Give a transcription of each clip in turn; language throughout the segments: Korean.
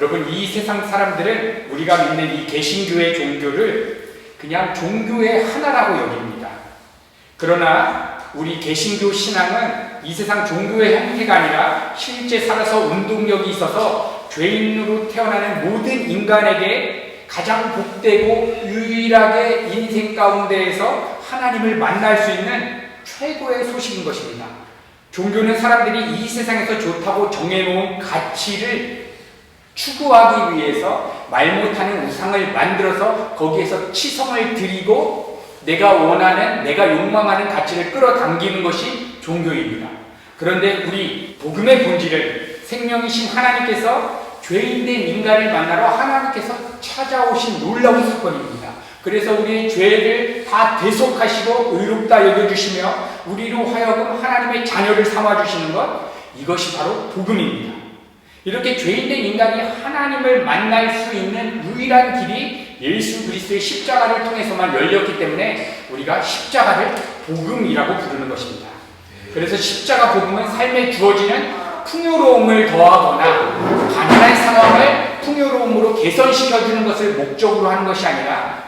여러분, 이 세상 사람들은 우리가 믿는 이 개신교의 종교를 그냥 종교의 하나라고 여깁니다. 그러나 우리 개신교 신앙은 이 세상 종교의 형태가 아니라 실제 살아서 운동력이 있어서 죄인으로 태어나는 모든 인간에게 가장 복되고 유일하게 인생 가운데에서 하나님을 만날 수 있는 최고의 소식인 것입니다. 종교는 사람들이 이 세상에서 좋다고 정해놓은 가치를 추구하기 위해서 말 못하는 우상을 만들어서 거기에서 치성을 드리고 내가 원하는, 내가 욕망하는 가치를 끌어당기는 것이 종교입니다. 그런데 우리 복음의 본질을 생명이신 하나님께서 죄인된 인간을 만나러 하나님께서 찾아오신 놀라운 사건입니다. 그래서 우리의 죄를 다 대속하시고 의롭다 여겨주시며 우리로 하여금 하나님의 자녀를 삼아주시는 것, 이것이 바로 복음입니다. 이렇게 죄인된 인간이 하나님을 만날 수 있는 유일한 길이 예수 그리스도의 십자가를 통해서만 열렸기 때문에 우리가 십자가를 복음이라고 부르는 것입니다. 그래서 십자가 복음은 삶에 주어지는 풍요로움을 더하거나 가난한 상황을 풍요로움으로 개선시켜주는 것을 목적으로 하는 것이 아니라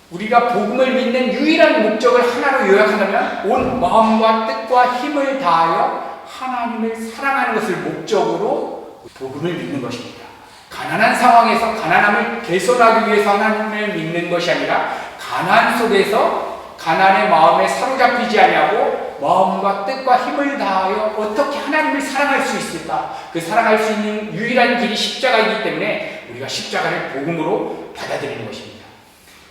우리가 복음을 믿는 유일한 목적을 하나로 요약한다면 온 마음과 뜻과 힘을 다하여 하나님을 사랑하는 것을 목적으로 복음을 믿는 것입니다. 가난한 상황에서 가난함을 개선하기 위해서 하나님을 믿는 것이 아니라 가난 속에서 가난의 마음에 사로잡히지 아니하고 마음과 뜻과 힘을 다하여 어떻게 하나님을 사랑할 수 있을까? 그 사랑할 수 있는 유일한 길이 십자가이기 때문에 우리가 십자가를 복음으로 받아들이는 것입니다.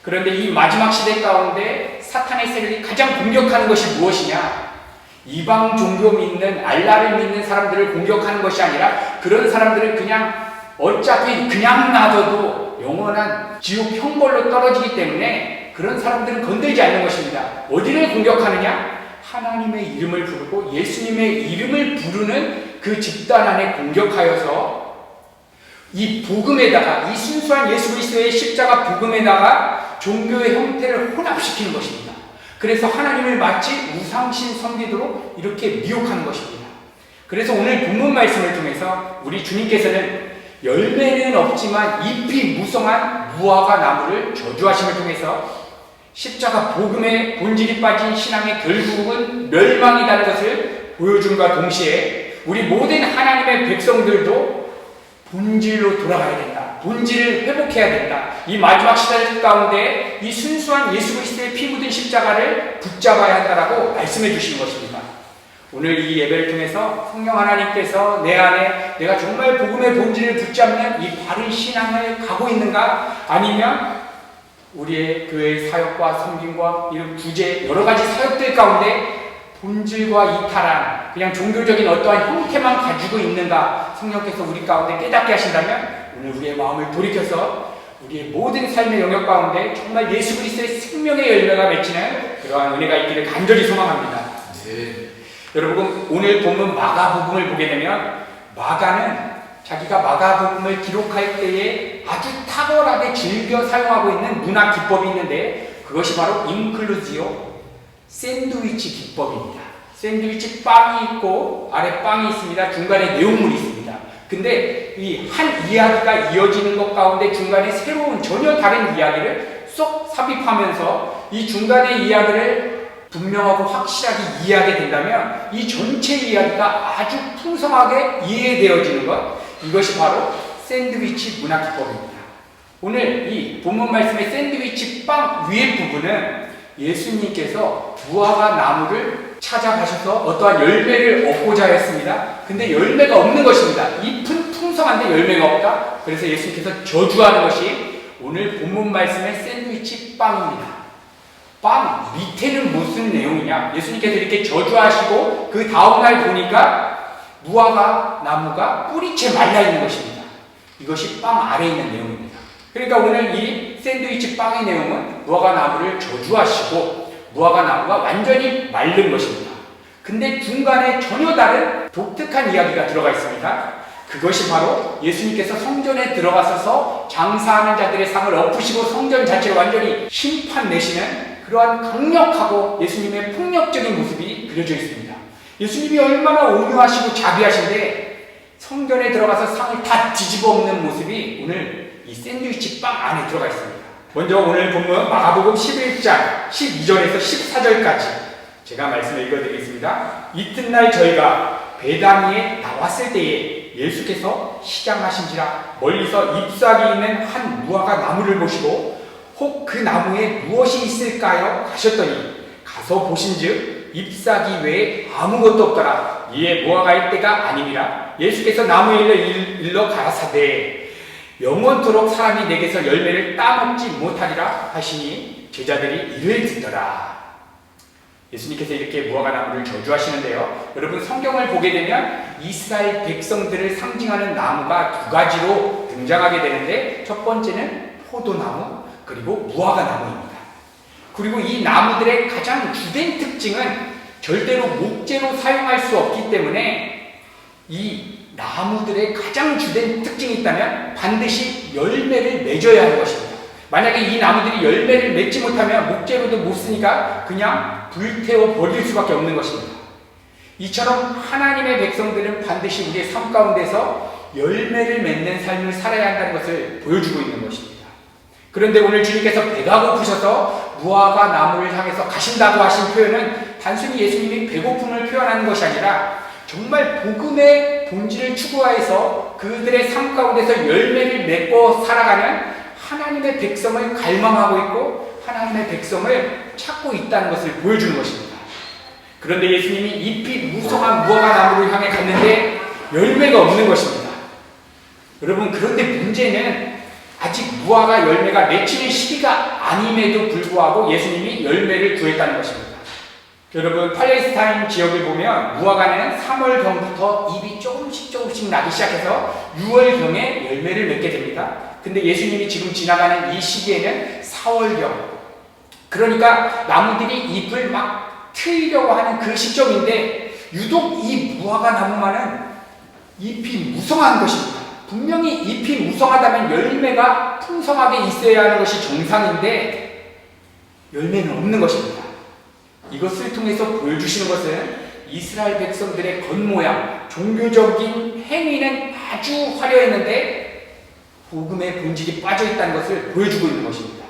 그런데 이 마지막 시대 가운데 사탄의 세력이 가장 공격하는 것이 무엇이냐? 이방 종교 믿는, 알라를 믿는 사람들을 공격하는 것이 아니라 그런 사람들을 그냥 어차피 그냥 놔둬도 영원한 지옥 형벌로 떨어지기 때문에 그런 사람들은 건들지 않는 것입니다. 어디를 공격하느냐? 하나님의 이름을 부르고 예수님의 이름을 부르는 그 집단 안에 공격하여서 이 복음에다가, 이 순수한 예수 그리스도의 십자가 복음에다가 종교의 형태를 혼합시키는 것입니다. 그래서 하나님을 마치 우상신 섬기도록 이렇게 미혹하는 것입니다. 그래서 오늘 본문 말씀을 통해서 우리 주님께서는 열매는 없지만 잎이 무성한 무화과 나무를 저주하심을 통해서 십자가 복음의 본질이 빠진 신앙의 결국은 멸망이라는 것을 보여줌과 동시에 우리 모든 하나님의 백성들도 본질로 돌아가야 된다. 본질을 회복해야 된다. 이 마지막 시대 가운데 이 순수한 예수 그리스도의 피 묻은 십자가를 붙잡아야 한다라고 말씀해 주시는 것입니다. 오늘 이 예배를 통해서 성령 하나님께서 내 안에 내가 정말 복음의 본질을 붙잡는 이 바른 신앙을 가고 있는가? 아니면 우리의 교회의 사역과 섬김과 이런 구제 여러 가지 사역들 가운데 본질과 이탈한 그냥 종교적인 어떠한 형태만 가지고 있는가? 성령께서 우리 가운데 깨닫게 하신다면 오늘 우리의 마음을 돌이켜서 우리의 모든 삶의 영역 가운데 정말 예수 그리스도의 생명의 열매가 맺히는 그러한 은혜가 있기를 간절히 소망합니다. 네. 여러분, 오늘 본문 마가복음을 보게 되면 마가는 자기가 마가복음을 기록할 때에 아주 탁월하게 즐겨 사용하고 있는 문학 기법이 있는데 그것이 바로 인클루지오 샌드위치 기법입니다. 샌드위치 빵이 있고 아래 빵이 있습니다. 중간에 내용물이 있습니다. 근데 이 한 이야기가 이어지는 것 가운데 중간에 새로운 전혀 다른 이야기를 쏙 삽입하면서 이 중간의 이야기를 분명하고 확실하게 이해하게 된다면 이 전체 이야기가 아주 풍성하게 이해되어지는 것, 이것이 바로 샌드위치 문학 기법입니다. 오늘 이 본문 말씀의 샌드위치 빵 위의 부분은 예수님께서 무화과 나무를 찾아가셔서 어떠한 열매를 얻고자 했습니다. 근데 열매가 없는 것입니다. 잎은 풍성한데 열매가 없다. 그래서 예수님께서 저주하는 것이 오늘 본문 말씀의 샌드위치 빵입니다. 빵 밑에는 무슨 내용이냐? 예수님께서 이렇게 저주하시고 그 다음날 보니까 무화과 나무가 뿌리채 말라있는 것입니다. 이것이 빵 아래에 있는 내용입니다. 그러니까 오늘 이 샌드위치 빵의 내용은 무화과 나무를 저주하시고 무화과 나무가 완전히 마른 것입니다. 근데 중간에 전혀 다른 독특한 이야기가 들어가 있습니다. 그것이 바로 예수님께서 성전에 들어가셔서 장사하는 자들의 상을 엎으시고 성전 자체를 완전히 심판 내시는 그러한 강력하고 예수님의 폭력적인 모습이 그려져 있습니다. 예수님이 얼마나 온유하시고 자비하신데 성전에 들어가서 상을 다 뒤집어 엎는 모습이 오늘 이 샌드위치 빵 안에 들어가 있습니다. 먼저 오늘 본문 마가복음 11장 12절에서 14절까지 제가 말씀을 읽어드리겠습니다. 이튿날 저희가 베다니에 나왔을 때에 예수께서 시장하신지라 멀리서 잎사귀 있는 한 무화과 나무를 보시고 혹 그 나무에 무엇이 있을까요? 가셨더니 가서 보신즉 잎사귀 외에 아무것도 없더라. 이에 무화과의 때가 아니니라. 예수께서 나무에 일러 가라사대 영원토록 사람이 내게서 열매를 따먹지 못하리라 하시니 제자들이 이를 듣더라. 예수님께서 이렇게 무화과 나무를 저주하시는데요. 여러분 성경을 보게 되면 이스라엘 백성들을 상징하는 나무가 두 가지로 등장하게 되는데 첫 번째는 포도나무 그리고 무화과 나무입니다. 그리고 이 나무들의 가장 주된 특징은 절대로 목재로 사용할 수 없기 때문에 이 나무들의 가장 주된 특징이 있다면 반드시 열매를 맺어야 하는 것입니다. 만약에 이 나무들이 열매를 맺지 못하면 목재로도 못 쓰니까 그냥 불태워 버릴 수밖에 없는 것입니다. 이처럼 하나님의 백성들은 반드시 우리의 삶 가운데서 열매를 맺는 삶을 살아야 한다는 것을 보여주고 있는 것입니다. 그런데 오늘 주님께서 배가 고프셔서 무화과 나무를 향해서 가신다고 하신 표현은 단순히 예수님이 배고픔을 표현하는 것이 아니라 정말 복음의 본질을 추구하여서 그들의 삶 가운데서 열매를 맺고 살아가는 하나님의 백성을 갈망하고 있고 하나님의 백성을 찾고 있다는 것을 보여주는 것입니다. 그런데 예수님이 잎이 무성한 무화과 나무를 향해 갔는데 열매가 없는 것입니다. 여러분 그런데 문제는 아직 무화과 열매가 맺히는 시기가 아님에도 불구하고 예수님이 열매를 구했다는 것입니다. 여러분 팔레스타인 지역을 보면 무화과는 3월경부터 잎이 조금씩 나기 시작해서 6월경에 열매를 맺게 됩니다. 근데 예수님이 지금 지나가는 이 시기에는 4월경, 그러니까 나무들이 잎을 막 트이려고 하는 그 시점인데 유독 이 무화과 나무만은 잎이 무성한 것입니다. 분명히 잎이 무성하다면 열매가 풍성하게 있어야 하는 것이 정상인데 열매는 없는 것입니다. 이것을 통해서 보여주시는 것은 이스라엘 백성들의 겉모양, 종교적인 행위는 아주 화려했는데 복음의 본질이 빠져있다는 것을 보여주고 있는 것입니다.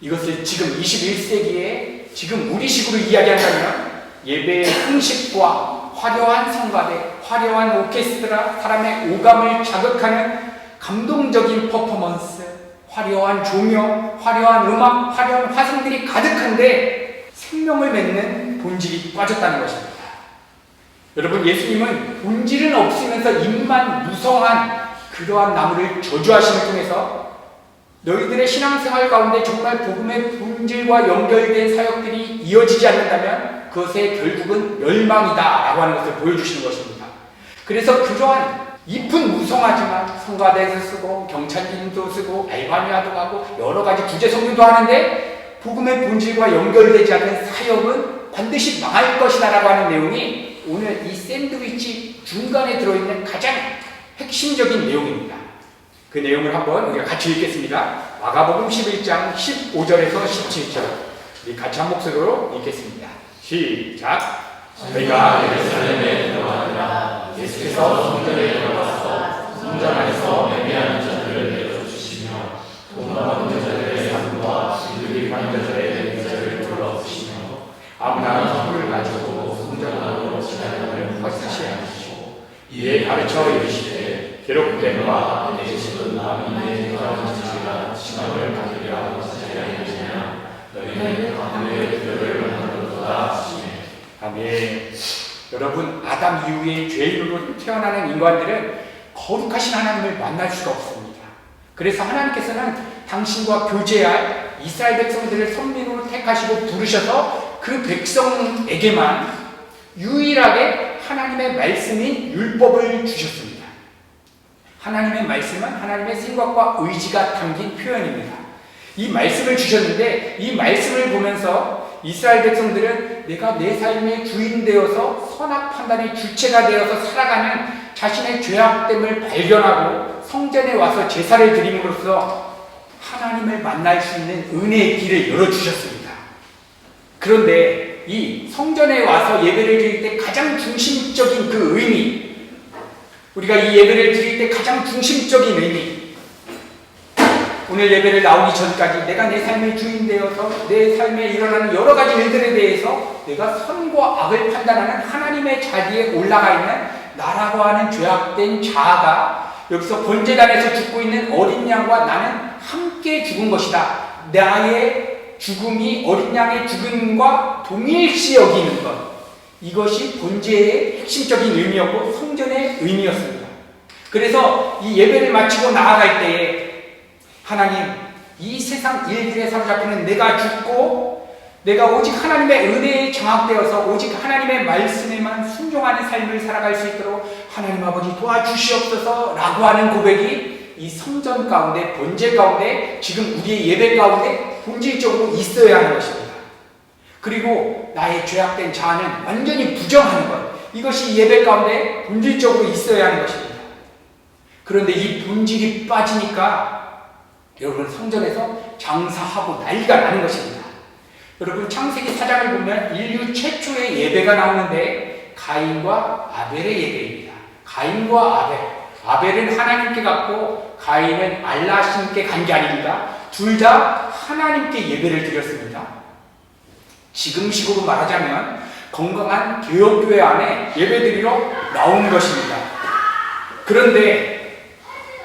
이것을 지금 21세기에 지금 우리식으로 이야기한다면 예배의 형식과 화려한 성가대, 화려한 오케스트라, 사람의 오감을 자극하는 감동적인 퍼포먼스, 화려한 조명, 화려한 음악, 화려한 화성들이 가득한데 생명을 맺는 본질이 빠졌다는 것입니다. 여러분 예수님은 본질은 없으면서 잎만 무성한 그러한 나무를 저주하심을 통해서 너희들의 신앙생활 가운데 정말 복음의 본질과 연결된 사역들이 이어지지 않는다면 그것의 결국은 멸망이다 라고 하는 것을 보여주시는 것입니다. 그래서 그러한 잎은 무성하지만 성가대에서 쓰고 경찰님도 쓰고 알바니아도 하고 여러 가지 구제 성경도 하는데 복음의 본질과 연결되지 않는 사역은 반드시 망할 것이다 라고 하는 내용이 오늘 이 샌드위치 중간에 들어있는 가장 핵심적인 내용입니다. 그 내용을 한번 우리가 같이 읽겠습니다. 마가복음 11장 15절에서 17절 우리 같이 한 목소리로 읽겠습니다. 시작. 저희가 예루살렘에 들어가니라 예수께서 성전에 들어가서 성전 안에서 매매하는 자들을 내어주시며 돈 받는 자들의 상과 진흙이 받는 자들의 의자를 돌아오시며 아무나 선물을 가지고 성전 안으로 지나가는 허사시 하시고 이에 가르쳐 이르시되 괴롭됨과 내지는 남인의 들어가는 자가 신앙을 가지려 하는 자들이 아니냐 너희는 하늘의 별을 만들었도다 하시며 아멘. 여러분 아담 이후에 죄인으로 태어나는 인간들은 거룩하신 하나님을 만날 수가 없습니다. 그래서 하나님께서는 당신과 교제할 이스라엘 백성들을 선민으로 택하시고 부르셔서 그 백성에게만 유일하게 하나님의 말씀인 율법을 주셨습니다. 하나님의 말씀은 하나님의 생각과 의지가 담긴 표현입니다. 이 말씀을 주셨는데 이 말씀을 보면서 이스라엘 백성들은 내가 내 삶의 주인 되어서 선악 판단의 주체가 되어서 살아가는 자신의 죄악됨을 발견하고 성전에 와서 제사를 드림으로써 하나님을 만날 수 있는 은혜의 길을 열어주셨습니다. 그런데 이 성전에 와서 예배를 드릴 때 가장 중심적인 그 의미, 우리가 이 예배를 드릴 때 가장 중심적인 의미, 오늘 예배를 나오기 전까지 내가 내 삶의 주인 되어서 내 삶에 일어나는 여러 가지 일들에 대해서 내가 선과 악을 판단하는 하나님의 자리에 올라가 있는 나라고 하는 죄악된 자아가 여기서 번제단에서 죽고 있는 어린 양과 나는 함께 죽은 것이다. 나의 죽음이 어린 양의 죽음과 동일시 여기는 것, 이것이 번제의 핵심적인 의미였고 성전의 의미였습니다. 그래서 이 예배를 마치고 나아갈 때에 하나님, 이 세상 일들에 사로잡히는 내가 죽고 내가 오직 하나님의 은혜에 장악되어서 오직 하나님의 말씀에만 순종하는 삶을 살아갈 수 있도록 하나님 아버지 도와주시옵소서 라고 하는 고백이 이 성전 가운데, 번제 가운데, 지금 우리의 예배 가운데 본질적으로 있어야 하는 것입니다. 그리고 나의 죄악된 자아는 완전히 부정하는 것, 이것이 예배 가운데 본질적으로 있어야 하는 것입니다. 그런데 이 본질이 빠지니까 여러분 성전에서 장사하고 난리가 나는 것입니다. 여러분 창세기 4장을 보면 인류 최초의 예배가 나오는데 가인과 아벨의 예배입니다. 가인과 아벨, 아벨은 하나님께 갔고 가인은 알라신께 간 게 아닙니다. 둘 다 하나님께 예배를 드렸습니다. 지금식으로 말하자면 건강한 개혁교회 안에 예배드리러 나오는 것입니다. 그런데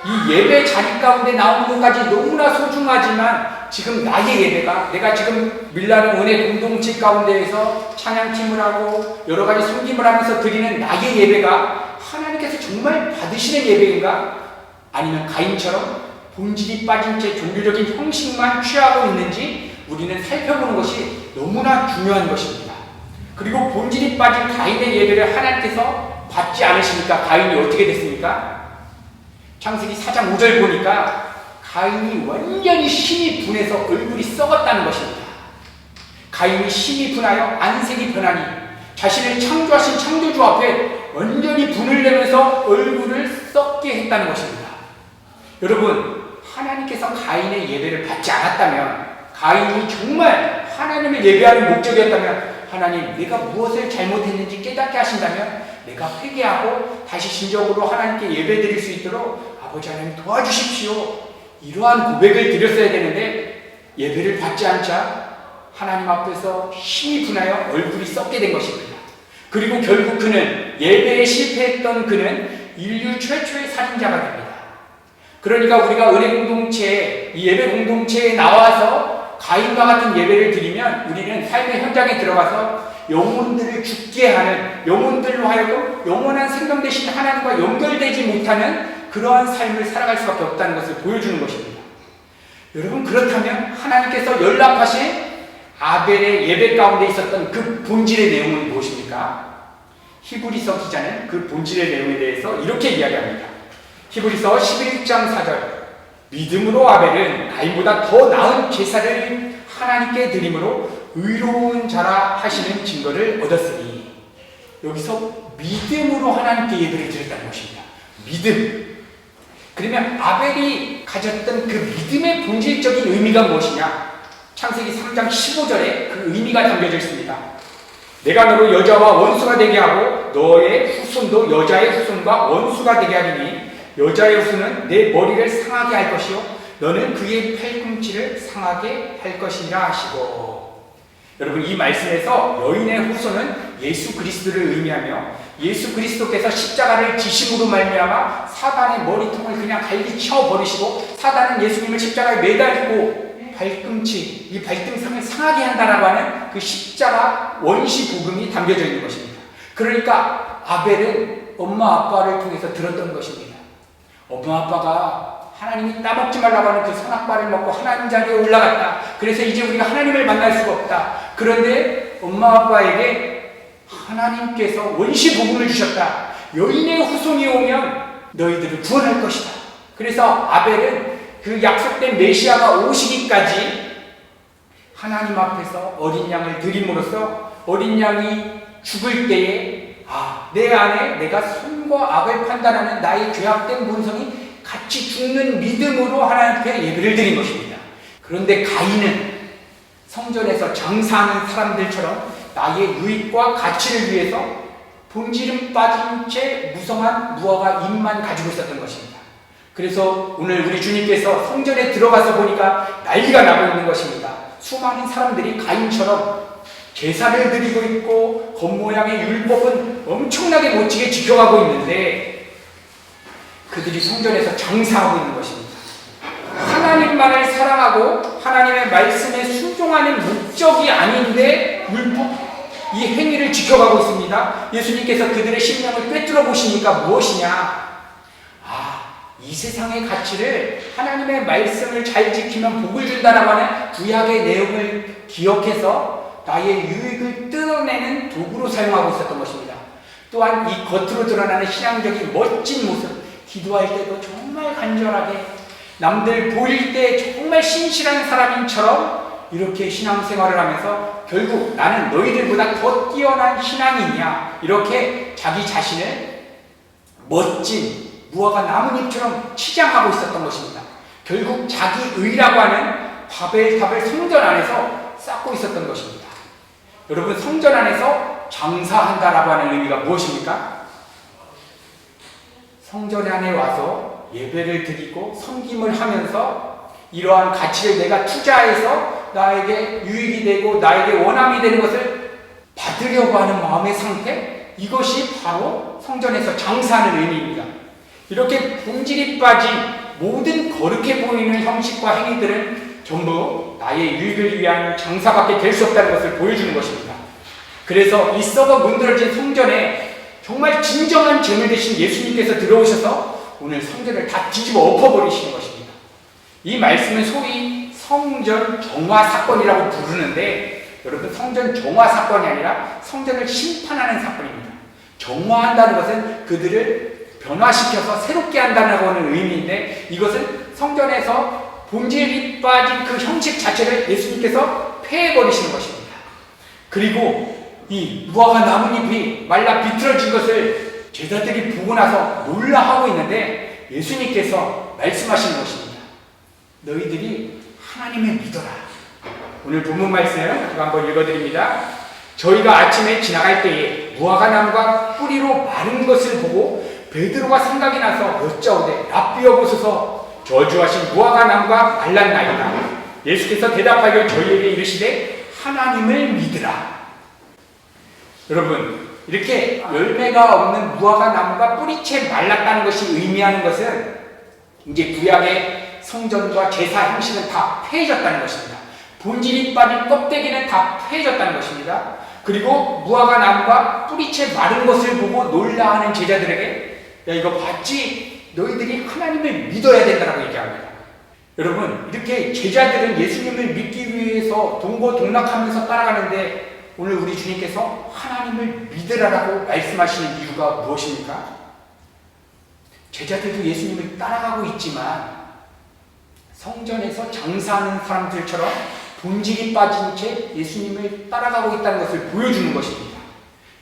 이 예배 자리 가운데 나오는 것까지 너무나 소중하지만 지금 나의 예배가, 내가 지금 밀라노 은혜 공동체 가운데에서 찬양팀을 하고 여러 가지 섬김을 하면서 드리는 나의 예배가 하나님께서 정말 받으시는 예배인가? 아니면 가인처럼 본질이 빠진 채 종교적인 형식만 취하고 있는지 우리는 살펴보는 것이 너무나 중요한 것입니다. 그리고 본질이 빠진 가인의 예배를 하나님께서 받지 않으시니까 가인이 어떻게 됐습니까? 창세기 4장 5절 보니까 가인이 완전히 힘이 분해서 얼굴이 썩었다는 것입니다. 가인이 힘이 분하여 안색이 변하니 자신을 창조하신 창조주 앞에 완전히 분을 내면서 얼굴을 썩게 했다는 것입니다. 여러분, 하나님께서 가인의 예배를 받지 않았다면, 가인이 정말 하나님을 예배하는 목적이었다면, 하나님, 내가 무엇을 잘못했는지 깨닫게 하신다면 내가 회개하고 다시 진정으로 하나님께 예배드릴 수 있도록 아버지 하나님 도와주십시오, 이러한 고백을 드렸어야 되는데 예배를 받지 않자 하나님 앞에서 힘이 분하여 얼굴이 썩게 된 것입니다. 그리고 결국 그는, 예배에 실패했던 그는 인류 최초의 살인자가 됩니다. 그러니까 우리가 은혜 공동체, 이 예배 공동체에 나와서 가인과 같은 예배를 드리면 우리는 삶의 현장에 들어가서 영혼들을 죽게 하는, 영혼들로 하여금 영원한 생명 되신 하나님과 연결되지 못하는 그러한 삶을 살아갈 수밖에 없다는 것을 보여주는 것입니다. 여러분, 그렇다면 하나님께서 연락하신 아벨의 예배 가운데 있었던 그 본질의 내용은 무엇입니까? 히브리서 기자는 그 본질의 내용에 대해서 이렇게 이야기합니다. 히브리서 11장 4절, 믿음으로 아벨은 가인보다 더 나은 제사를 하나님께 드림으로 의로운 자라 하시는 증거를 얻었으니, 여기서 믿음으로 하나님께 예배를 드렸다는 것입니다. 믿음. 그러면 아벨이 가졌던 그 믿음의 본질적인 의미가 무엇이냐? 창세기 3장 15절에 그 의미가 담겨져 있습니다. 내가 너로 여자와 원수가 되게 하고 너의 후손도 여자의 후손과 원수가 되게 하리니 여자의 후손은 내 머리를 상하게 할 것이요 너는 그의 팔꿈치를 상하게 할 것이라 하시고, 여러분, 이 말씀에서 여인의 후손은 예수 그리스도를 의미하며 예수 그리스도께서 십자가를 지심으로 말미암아 사단의 머리통을 그냥 갈기 쳐버리시고 사단은 예수님을 십자가에 매달리고 발꿈치, 이 발등상을 상하게 한다라고 하는 그 십자가 원시 복음이 담겨져 있는 것입니다. 그러니까 아벨은 엄마 아빠를 통해서 들었던 것입니다. 엄마 아빠가 하나님이 따먹지 말라고 하는 그 선악과를 먹고 하나님 자리에 올라갔다. 그래서 이제 우리가 하나님을 만날 수가 없다. 그런데 엄마 아빠에게 하나님께서 원시 복음을 주셨다. 여인의 후손이 오면 너희들을 구원할 것이다. 그래서 아벨은 그 약속된 메시아가 오시기까지 하나님 앞에서 어린 양을 드림으로써 어린 양이 죽을 때에 내 안에 내가 선과 악을 판단하는 나의 죄악된 본성이 같이 죽는 믿음으로 하나님께 예배를 드린 것입니다. 그런데 가인은 성전에서 장사하는 사람들처럼 나의 유익과 가치를 위해서 본질은 빠진 채 무성한 무화과 잎만 가지고 있었던 것입니다. 그래서 오늘 우리 주님께서 성전에 들어가서 보니까 난리가 나고 있는 것입니다. 수많은 사람들이 가인처럼 제사를 드리고 있고 겉모양의 율법은 엄청나게 멋지게 지켜가고 있는데 그들이 성전에서 장사하고 있는 것입니다. 하나님만을 사랑하고 하나님의 말씀에 순종하는 목적이 아닌데 율법 이 행위를 지켜가고 있습니다. 예수님께서 그들의 심령을 꿰뚫어 보시니까 무엇이냐? 이 세상의 가치를 하나님의 말씀을 잘 지키면 복을 준다라고 하는 구약의 내용을 기억해서 나의 유익을 뜯어내는 도구로 사용하고 있었던 것입니다. 또한 이 겉으로 드러나는 신앙적인 멋진 모습, 기도할 때도 정말 간절하게 남들 보일 때 정말 신실한 사람인처럼 이렇게 신앙생활을 하면서 결국 나는 너희들보다 더 뛰어난 신앙이냐 이렇게 자기 자신을 멋진 무화과 나뭇잎처럼 치장하고 있었던 것입니다. 결국 자기 의라고 하는 바벨탑을 성전 안에서 쌓고 있었던 것입니다. 여러분, 성전 안에서 장사한다라고 하는 의미가 무엇입니까? 성전 안에 와서 예배를 드리고 섬김을 하면서 이러한 가치를 내가 투자해서 나에게 유익이 되고 나에게 원함이 되는 것을 받으려고 하는 마음의 상태, 이것이 바로 성전에서 장사하는 의미입니다. 이렇게 본질이 빠진 모든 거룩해 보이는 형식과 행위들은 전부 나의 유익을 위한 장사밖에 될 수 없다는 것을 보여주는 것입니다. 그래서 이 썩어 문드러진 성전에 정말 진정한 재물 되신 예수님께서 들어오셔서 오늘 성전을 다 뒤집어 엎어버리시는 것입니다. 이 말씀은 소위 성전 정화 사건이라고 부르는데 여러분, 성전 정화 사건이 아니라 성전을 심판하는 사건입니다. 정화한다는 것은 그들을 변화시켜서 새롭게 한다는 의미인데 이것은 성전에서 본질이 빠진 그 형식 자체를 예수님께서 폐해버리시는 것입니다. 그리고 이 무화과 나뭇잎이 말라 비틀어진 것을 제자들이 보고 나서 놀라하고 있는데 예수님께서 말씀하시는 것입니다. 너희들이 하나님을 믿어라. 오늘 본문 말씀 제가 한번 읽어드립니다. 저희가 아침에 지나갈 때에 무화과 나무가 뿌리로 마른 것을 보고 베드로가 생각이 나서 여짜오되 랍비여 보소서, 저주하신 무화과 나무가 말랐나이다. 예수께서 대답하여 저희에게 이르시되 하나님을 믿으라. 여러분, 이렇게 열매가 없는 무화과 나무가 뿌리채 말랐다는 것이 의미하는 것은 이제 구약의 성전과 제사 형식은 다 폐해졌다는 것입니다. 본질이 빠진 껍데기는 다 폐해졌다는 것입니다. 그리고 무화과 나무가 뿌리채 마른 것을 보고 놀라하는 제자들에게 야, 이거 봤지? 너희들이 하나님을 믿어야 된다고 얘기합니다. 여러분, 이렇게 제자들은 예수님을 믿기 위해서 동고동락하면서 따라가는데 오늘 우리 주님께서 하나님을 믿으라라고 말씀하시는 이유가 무엇입니까? 제자들도 예수님을 따라가고 있지만 성전에서 장사하는 사람들처럼 본질이 빠진 채 예수님을 따라가고 있다는 것을 보여주는 것입니다.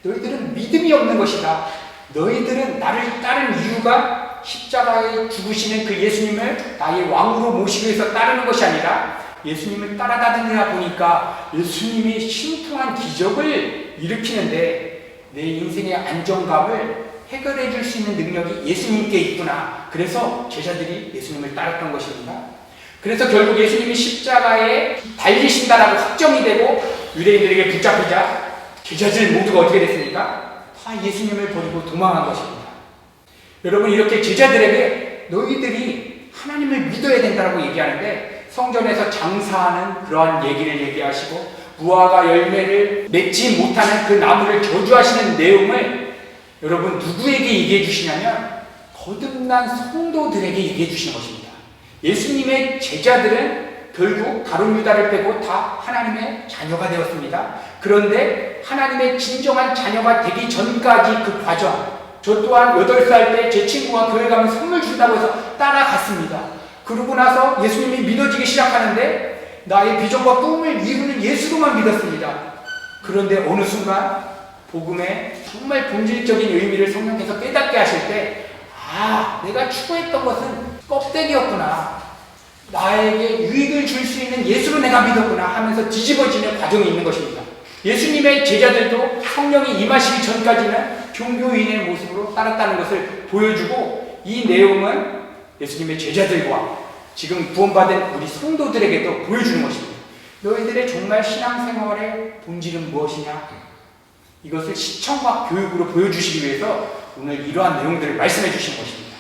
너희들은 믿음이 없는 것이다. 너희들은 나를 따른 이유가 십자가에 죽으시는 그 예수님을 나의 왕으로 모시기 위해서 따르는 것이 아니라 예수님을 따라다니다 보니까 예수님이 신통한 기적을 일으키는데 내 인생의 안정감을 해결해 줄 수 있는 능력이 예수님께 있구나. 그래서 제자들이 예수님을 따랐던 것입니다. 그래서 결국 예수님이 십자가에 달리신다라고 확정이 되고 유대인들에게 붙잡히자 제자들 모두가 어떻게 됐습니까? 다 예수님을 버리고 도망한 것입니다. 여러분, 이렇게 제자들에게 너희들이 하나님을 믿어야 된다고 얘기하는데 성전에서 장사하는 그러한 얘기를 얘기하시고 무화과 열매를 맺지 못하는 그 나무를 저주하시는 내용을 여러분 누구에게 얘기해 주시냐면 거듭난 성도들에게 얘기해 주시는 것입니다. 예수님의 제자들은 결국 가룟 유다를 빼고 다 하나님의 자녀가 되었습니다. 그런데 하나님의 진정한 자녀가 되기 전까지 그 과정, 저 또한 8살 때 제 친구가 교회 가면 선물 준다고 해서 따라갔습니다. 그러고 나서 예수님이 믿어지기 시작하는데 나의 비전과 꿈을 이루는 예수로만 믿었습니다. 그런데 어느 순간 복음의 정말 본질적인 의미를 성령께서 깨닫게 하실 때 내가 추구했던 것은 껍데기였구나. 나에게 유익을 줄 수 있는 예수로 내가 믿었구나 하면서 뒤집어지는 과정이 있는 것입니다. 예수님의 제자들도 성령이 임하시기 전까지는 종교인의 모습으로 따랐다는 것을 보여주고, 이 내용은 예수님의 제자들과 지금 구원받은 우리 성도들에게도 보여주는 것입니다. 너희들의 정말 신앙생활의 본질은 무엇이냐? 이것을 시청과 교육으로 보여주시기 위해서 오늘 이러한 내용들을 말씀해 주신 것입니다.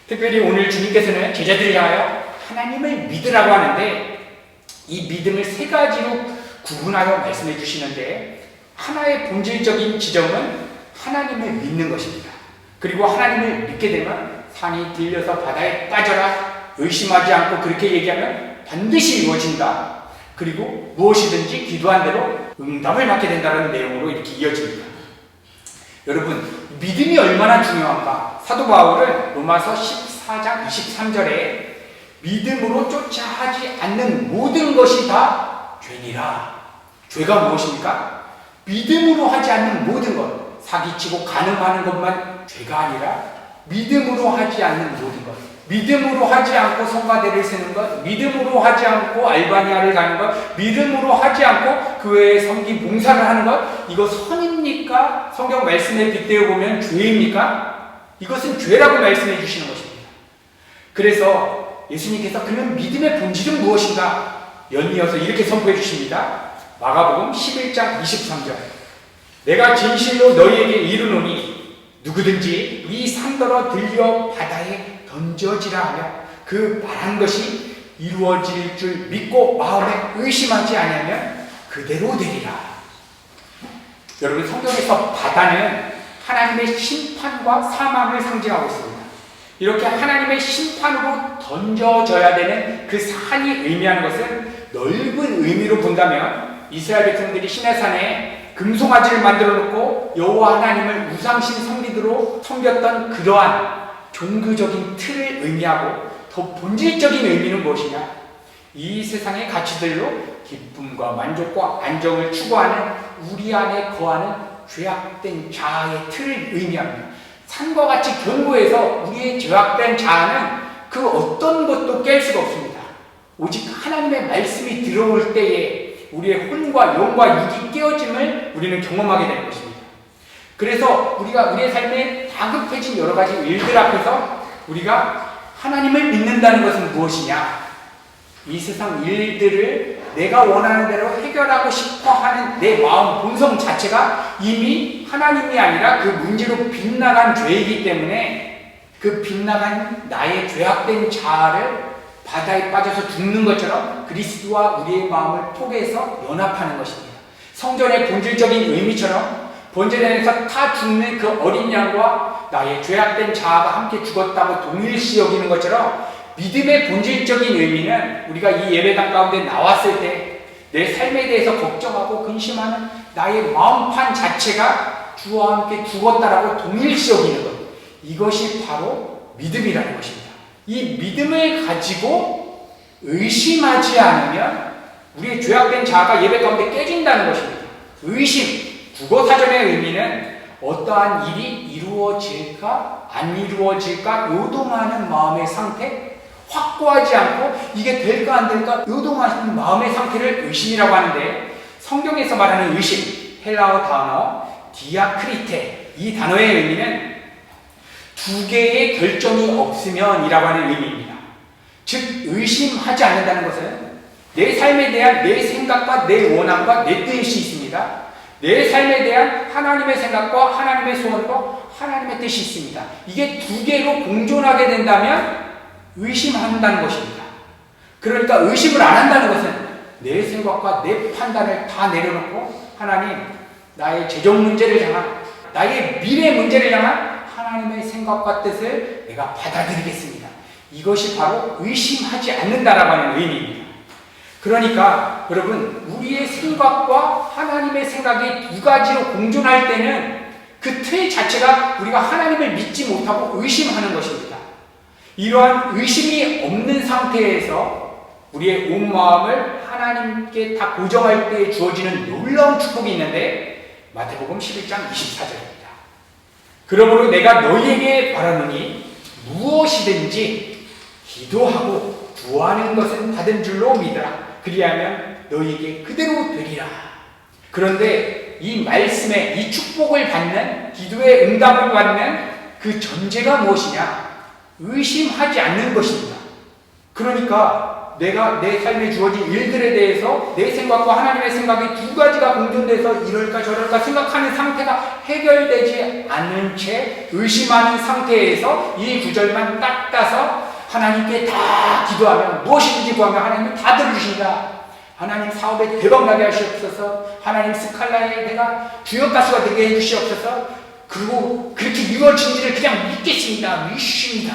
특별히 오늘 주님께서는 제자들을 향하여 하나님을 믿으라고 하는데, 이 믿음을 세 가지로 구분하여 말씀해 주시는데, 하나의 본질적인 지점은 하나님을 믿는 것입니다. 그리고 하나님을 믿게 되면 산이 들려서 바다에 빠져라, 의심하지 않고 그렇게 얘기하면 반드시 이루어진다. 그리고 무엇이든지 기도한 대로 응답을 받게 된다는 내용으로 이렇게 이어집니다. 여러분, 믿음이 얼마나 중요한가? 사도 바울은 로마서 14장 23절에 믿음으로 쫓아 하지 않는 모든 것이 다 죄니라. 죄가 무엇입니까? 믿음으로 하지 않는 모든 것, 사기치고 간음하는 것만 죄가 아니라 믿음으로 하지 않는 모든 것, 믿음으로 하지 않고 성가대를 세는 것, 믿음으로 하지 않고 알바니아를 가는 것, 믿음으로 하지 않고 그 외에 섬긴 봉사를 하는 것, 이거 선입니까? 성경 말씀에 빗대어 보면 죄입니까? 이것은 죄라고 말씀해 주시는 것입니다. 그래서 예수님께서 그러면 믿음의 본질은 무엇인가? 연이어서 이렇게 선포해 주십니다. 마가복음 11장 23절. 내가 진실로 너희에게 이르노니 누구든지 이 산더러 들려 바다에 던져지라 하며 그 말한 것이 이루어질 줄 믿고 마음에 의심하지 아니하면 그대로 되리라. 여러분, 성경에서 바다는 하나님의 심판과 사망을 상징하고 있습니다. 이렇게 하나님의 심판으로 던져져야 되는 그 산이 의미하는 것은 넓은 의미로 본다면 이스라엘 백성들이 시내산에 금송아지를 만들어 놓고 여호와 하나님을 우상신 성리들로 섬겼던 그러한 종교적인 틀을 의미하고, 더 본질적인 의미는 무엇이냐? 이 세상의 가치들로 기쁨과 만족과 안정을 추구하는 우리 안에 거하는 죄악된 자아의 틀을 의미합니다. 산과 같이 견고해서 우리의 죄악된 자아는 그 어떤 것도 깰 수가 없습니다. 오직 하나님의 말씀이 들어올 때에 우리의 혼과 영과 육이 깨어짐을 우리는 경험하게 되는 것입니다. 그래서 우리가 우리의 삶에 다급해진 여러 가지 일들 앞에서 우리가 하나님을 믿는다는 것은 무엇이냐? 이 세상 일들을 내가 원하는 대로 해결하고 싶어 하는 내 마음 본성 자체가 이미 하나님이 아니라 그 문제로 빗나간 죄이기 때문에 그 빗나간 나의 죄악된 자아를 바다에 빠져서 죽는 것처럼 그리스도와 우리의 마음을 포개해서 연합하는 것입니다. 성전의 본질적인 의미처럼 번제단에서 타 죽는 그 어린 양과 나의 죄악된 자아가 함께 죽었다고 동일시 여기는 것처럼 믿음의 본질적인 의미는 우리가 이 예배당 가운데 나왔을 때 내 삶에 대해서 걱정하고 근심하는 나의 마음판 자체가 주와 함께 죽었다라고 동일시 여기는 것, 이것이 바로 믿음이라는 것입니다. 이 믿음을 가지고 의심하지 않으면 우리의 죄악된 자아가 예배 가운데 깨진다는 것입니다. 의심, 국어사전의 의미는 어떠한 일이 이루어질까 안 이루어질까 요동하는 마음의 상태, 확고하지 않고 이게 될까 안 될까 요동하는 마음의 상태를 의심이라고 하는데, 성경에서 말하는 의심, 헬라어 단어 디아크리테, 이 단어의 의미는 두 개의 결정이 없으면 이라고 하는 의미입니다. 즉 의심하지 않는다는 것은 내 삶에 대한 내 생각과 내 원함과 내 뜻이 있습니다. 내 삶에 대한 하나님의 생각과 하나님의 소원과 하나님의 뜻이 있습니다. 이게 두 개로 공존하게 된다면 의심한다는 것입니다. 그러니까 의심을 안 한다는 것은 내 생각과 내 판단을 다 내려놓고 하나님, 나의 재정 문제를 향한, 나의 미래 문제를 향한 하나님의 생각과 뜻을 내가 받아들이겠습니다. 이것이 바로 의심하지 않는다라고 하는 의미입니다. 그러니까 여러분, 우리의 생각과 하나님의 생각이 두 가지로 공존할 때는 그 틀 자체가 우리가 하나님을 믿지 못하고 의심하는 것입니다. 이러한 의심이 없는 상태에서 우리의 온 마음을 하나님께 다 고정할 때 주어지는 놀라운 축복이 있는데, 마태복음 11장 24절입니다. 그러므로 내가 너희에게 바라노니 무엇이든지 기도하고 구하는 것은 받은 줄로 믿으라. 그리하면 너희에게 그대로 되리라. 그런데 이 말씀에 이 축복을 받는 기도의 응답을 받는 그 전제가 무엇이냐? 의심하지 않는 것입니다. 그러니까 내가 내 삶에 주어진 일들에 대해서 내 생각과 하나님의 생각이 두 가지가 공존돼서 이럴까 저럴까 생각하는 상태가 해결되지 않은 채 의심하는 상태에서 이 구절만 딱 따서 하나님께 다 기도하면 무엇이든지 구하면 하나님은 다 들어주신다. 하나님 사업에 대박나게 하시옵소서. 하나님 스칼라에 내가 주역 가수가 되게 해주시옵소서. 그리고 그렇게 이루어진지를 그냥 믿겠습니다. 믿습니다.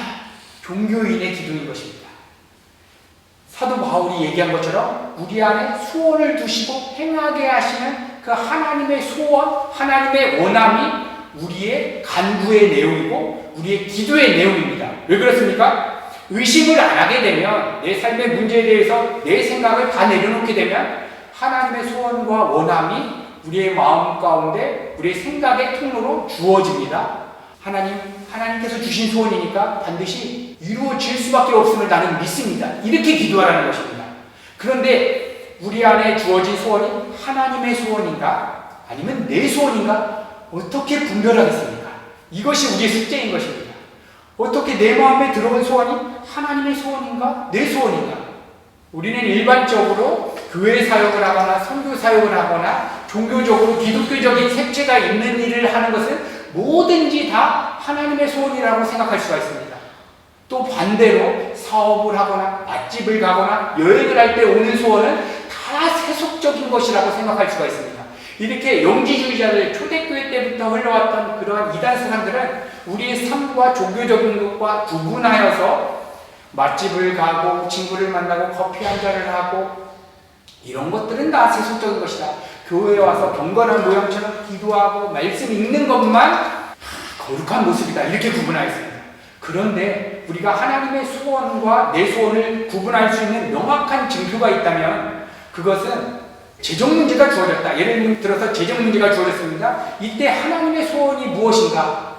종교인의 기도인 것입니다. 사도 바울이 얘기한 것처럼 우리 안에 소원을 두시고 행하게 하시는 그 하나님의 소원, 하나님의 원함이 우리의 간구의 내용이고 우리의 기도의 내용입니다. 왜 그렇습니까? 의심을 안 하게 되면 내 삶의 문제에 대해서 내 생각을 다 내려놓게 되면 하나님의 소원과 원함이 우리의 마음 가운데 우리의 생각의 통로로 주어집니다. 하나님께서 주신 소원이니까 반드시 이루어질 수밖에 없음을 나는 믿습니다. 이렇게 기도하라는 것입니다. 그런데 우리 안에 주어진 소원이 하나님의 소원인가? 아니면 내 소원인가? 어떻게 분별하겠습니까? 이것이 우리의 숙제인 것입니다. 어떻게 내 마음에 들어온 소원이 하나님의 소원인가? 내 소원인가? 우리는 일반적으로 교회 사역을 하거나 선교 사역을 하거나 종교적으로 기독교적인 색채가 있는 일을 하는 것은 뭐든지 다 하나님의 소원이라고 생각할 수가 있습니다. 또 반대로 사업을 하거나 맛집을 가거나 여행을 할 때 오는 소원은 다 세속적인 것이라고 생각할 수가 있습니다. 이렇게 영지주의자들 초대교회 때부터 흘러왔던 그러한 이단 사람들은 우리의 삶과 종교적인 것과 구분하여서 맛집을 가고 친구를 만나고 커피 한 잔을 하고 이런 것들은 다 세속적인 것이다. 교회에 와서 경건한 모양처럼 기도하고 말씀 읽는 것만 거룩한 모습이다. 이렇게 구분하였습니다. 그런데 우리가 하나님의 소원과 내 소원을 구분할 수 있는 명확한 징표가 있다면 그것은 재정 문제가 주어졌다. 예를 들어서 재정 문제가 주어졌습니다. 이때 하나님의 소원이 무엇인가?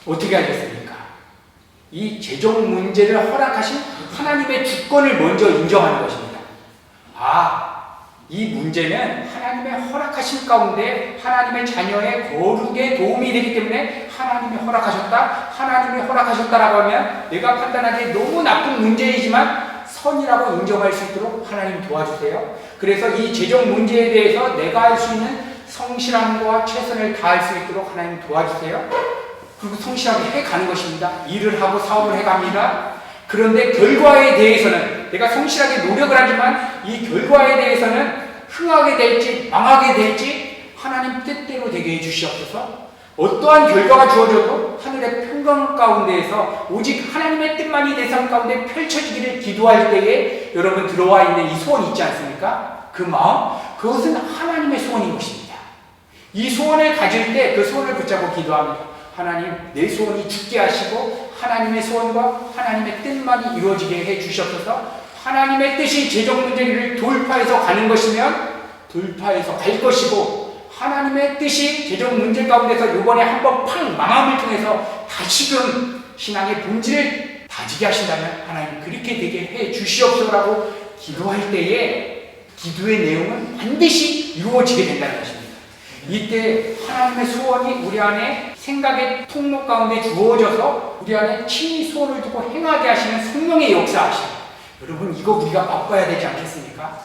어떻게 하겠습니까? 이 재정 문제를 허락하신 하나님의 주권을 먼저 인정하는 것입니다. 이 문제는 하나님의 허락하신 가운데 하나님의 자녀의 거룩에 도움이 되기 때문에 하나님이 허락하셨다라고 하면 내가 판단하기에 너무 나쁜 문제이지만 선이라고 인정할 수 있도록 하나님 도와주세요. 그래서 이 재정 문제에 대해서 내가 할 수 있는 성실함과 최선을 다할 수 있도록 하나님 도와주세요. 그리고 성실하게 해가는 것입니다. 일을 하고 사업을 해갑니다. 그런데 결과에 대해서는 내가 성실하게 노력을 하지만 이 결과에 대해서는 흥하게 될지 망하게 될지 하나님 뜻대로 되게 해주시옵소서. 어떠한 결과가 주어져도 하늘의 평강 가운데에서 오직 하나님의 뜻만이 내 삶 가운데 펼쳐지기를 기도할 때에 여러분 들어와 있는 이 소원이 있지 않습니까? 그 마음, 그것은 하나님의 소원인 것입니다. 이 소원을 가질 때 그 소원을 붙잡고 기도합니다. 하나님, 내 소원이 죽게 하시고 하나님의 소원과 하나님의 뜻만이 이루어지게 해 주시옵소서. 하나님의 뜻이 재정 문제를 돌파해서 가는 것이면 돌파해서 갈 것이고 하나님의 뜻이 재정 문제 가운데서 이번에 한번 팡 망함을 통해서 다시금 신앙의 본질을 다지게 하신다면 하나님 그렇게 되게 해 주시옵소서라고 기도할 때에 기도의 내용은 반드시 이루어지게 된다는 것입니다. 이때 하나님의 소원이 우리 안에 생각의 통로 가운데 주어져서 우리 안에 친히 소원을 두고 행하게 하시는 성령의 역사하심. 여러분 이거 우리가 바꿔야 되지 않겠습니까?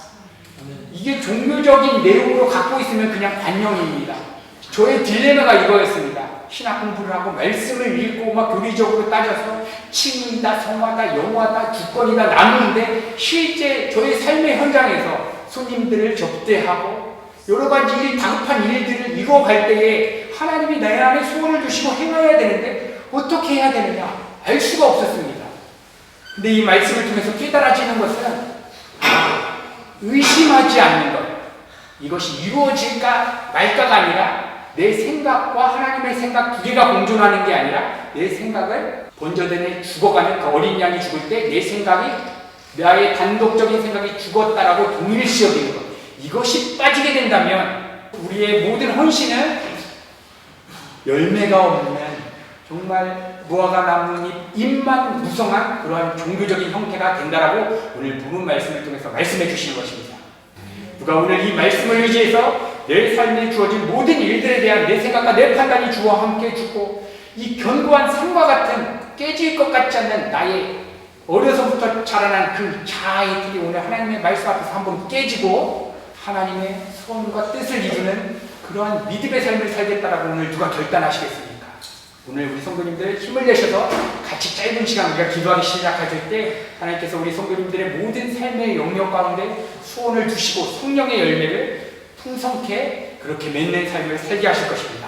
이게 종교적인 내용으로 갖고 있으면 그냥 관념입니다. 저의 딜레마가 이거였습니다. 신학 공부를 하고 말씀을 읽고 막 교리적으로 따져서 칭의다, 성화다, 영화다, 주권이다 나누는데 실제 저의 삶의 현장에서 손님들을 접대하고 여러 가지 다급한 일들을 이루어갈 때에 하나님이 내 안에 소원을 주시고 행해야 되는데 어떻게 해야 되느냐 알 수가 없었습니다. 근데 이 말씀을 통해서 깨달아지는 것은 의심하지 않는 것, 이것이 이루어질까 말까가 아니라 내 생각과 하나님의 생각 두 개가 공존하는 게 아니라 내 생각을 번제전에 죽어가는 그 어린 양이 죽을 때 내 생각이 나의 단독적인 생각이 죽었다라고 동일시 여기는 것, 이것이 빠지게 된다면 우리의 모든 헌신은 열매가 없는 정말 무화과 나뭇잎 잎만 무성한 그러한 종교적인 형태가 된다라고 오늘 본문 말씀을 통해서 말씀해 주시는 것입니다. 누가 오늘 이 말씀을 의지해서 내 삶에 주어진 모든 일들에 대한 내 생각과 내 판단이 주와 함께 죽고 이 견고한 산과 같은 깨질 것 같지 않는 나의 어려서부터 자라난 그 자아의 틀이 오늘 하나님의 말씀 앞에서 한번 깨지고 하나님의 소원과 뜻을 이루는 그러한 믿음의 삶을 살겠다라고 오늘 누가 결단하시겠습니까? 오늘 우리 성도님들 힘을 내셔서 같이 짧은 시간 우리가 기도하기 시작하실 때 하나님께서 우리 성도님들의 모든 삶의 영역 가운데 소원을 주시고 성령의 열매를 풍성케 그렇게 맺는 삶을 살게 하실 것입니다.